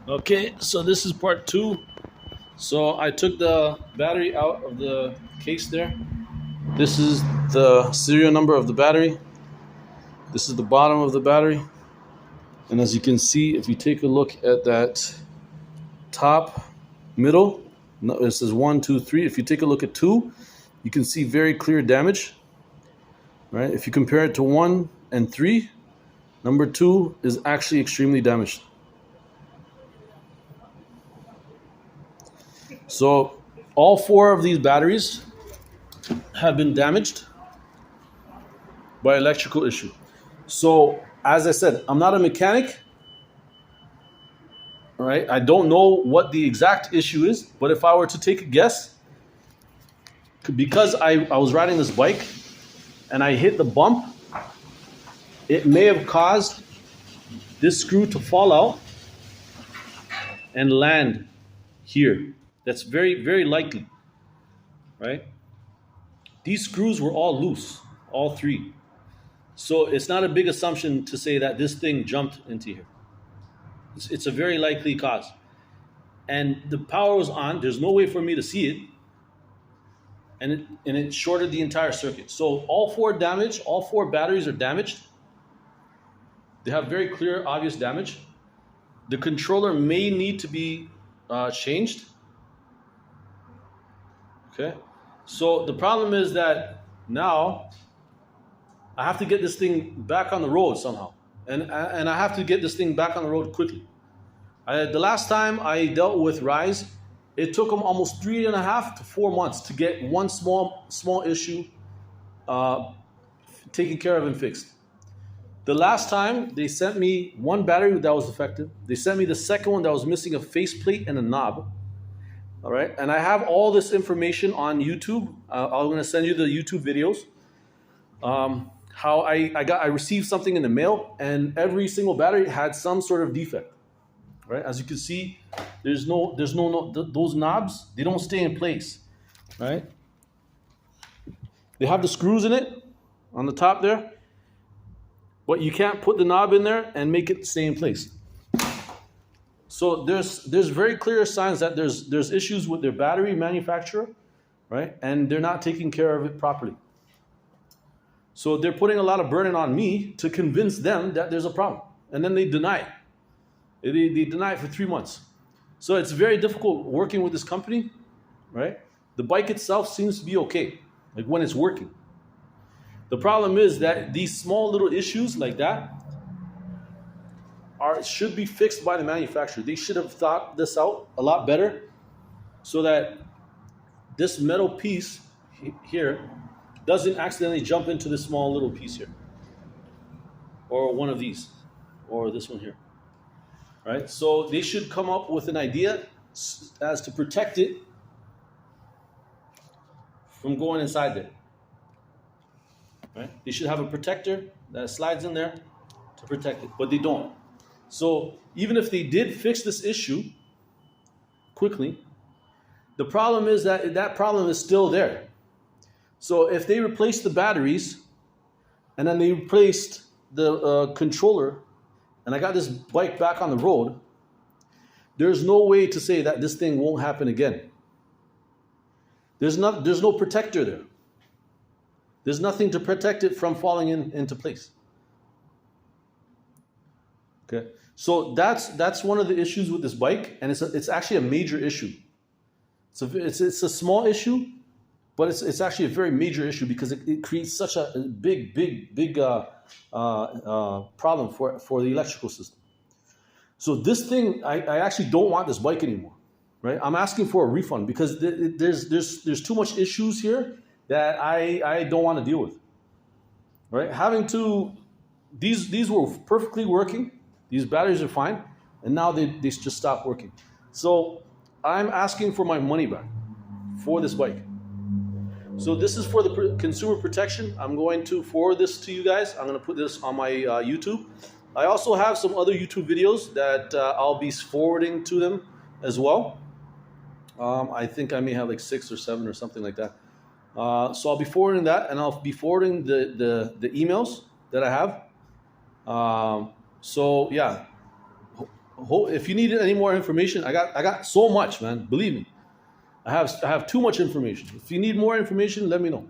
Okay, so this is part two. So I took the battery out of the case there. This is the serial number of the battery. This is the bottom of the battery. And as you can see, if you take a look at that top middle, no, this is one, two, three. If you take a look at two, you can see very clear damage. Right? If you compare it to one and three, number two is actually extremely damaged. So all four of these batteries have been damaged by electrical issue. So as I said, I'm not a mechanic, right? I don't know what the exact issue is, but if I were to take a guess, because I was riding this bike and I hit the bump, it may have caused this screw to fall out and land here. That's very, very likely, right? These screws were all loose, all three. So it's not a big assumption to say that this thing jumped into here. It's a very likely cause. And the power was on. There's no way for me to see it, and it shorted the entire circuit. So all four batteries are damaged. They have very clear, obvious damage. The controller may need to be changed. Okay, so the problem is that now I have to get this thing back on the road somehow, and I have to get this thing back on the road quickly. The last time I dealt with Rise, it took them almost 3.5 to 4 months to get one small issue uh, taken care of and fixed. The last time they sent me one battery that was defective. They sent me the second one that was missing a faceplate and a knob. All right, and I have all this information on YouTube. I'm going to send you the YouTube videos. How I received something in the mail, and every single battery had some sort of defect. Right, as you can see, those knobs, they don't stay in place. Right, they have the screws in it on the top there, but you can't put the knob in there and make it stay in place. So there's very clear signs that there's issues with their battery manufacturer, right? And they're not taking care of it properly. So they're putting a lot of burden on me to convince them that there's a problem, and then they deny it. They deny it for 3 months. So it's very difficult working with this company, right? The bike itself seems to be okay, like when it's working. The problem is that these small little issues like that should be fixed by the manufacturer. They should have thought this out a lot better, so that this metal piece here doesn't accidentally jump into this small little piece here, or one of these, or this one here. Right? So they should come up with an idea as to protect it from going inside there. Right? They should have a protector that slides in there to protect it, but they don't. So even if they did fix this issue quickly, the problem is that problem is still there. So if they replaced the batteries and then they replaced the controller, and I got this bike back on the road, there's no way to say that this thing won't happen again. There's no protector there. There's nothing to protect it from falling into place. Okay, so that's one of the issues with this bike, and it's actually a major issue. It's a small issue, but it's actually a very major issue because it creates such a big problem for the electrical system. So this thing, I actually don't want this bike anymore, right? I'm asking for a refund because there's too much issues here that I don't want to deal with, right? These were perfectly working. These batteries are fine, and now they just stopped working. So I'm asking for my money back for this bike. So this is for the consumer protection. I'm going to forward this to you guys. I'm going to put this on my YouTube. I also have some other YouTube videos that I'll be forwarding to them as well. I think I may have like 6 or 7 or something like that. So I'll be forwarding that, and I'll be forwarding the emails that I have. So yeah, if you need any more information, I got so much, man. Believe me, I have too much information. If you need more information, let me know.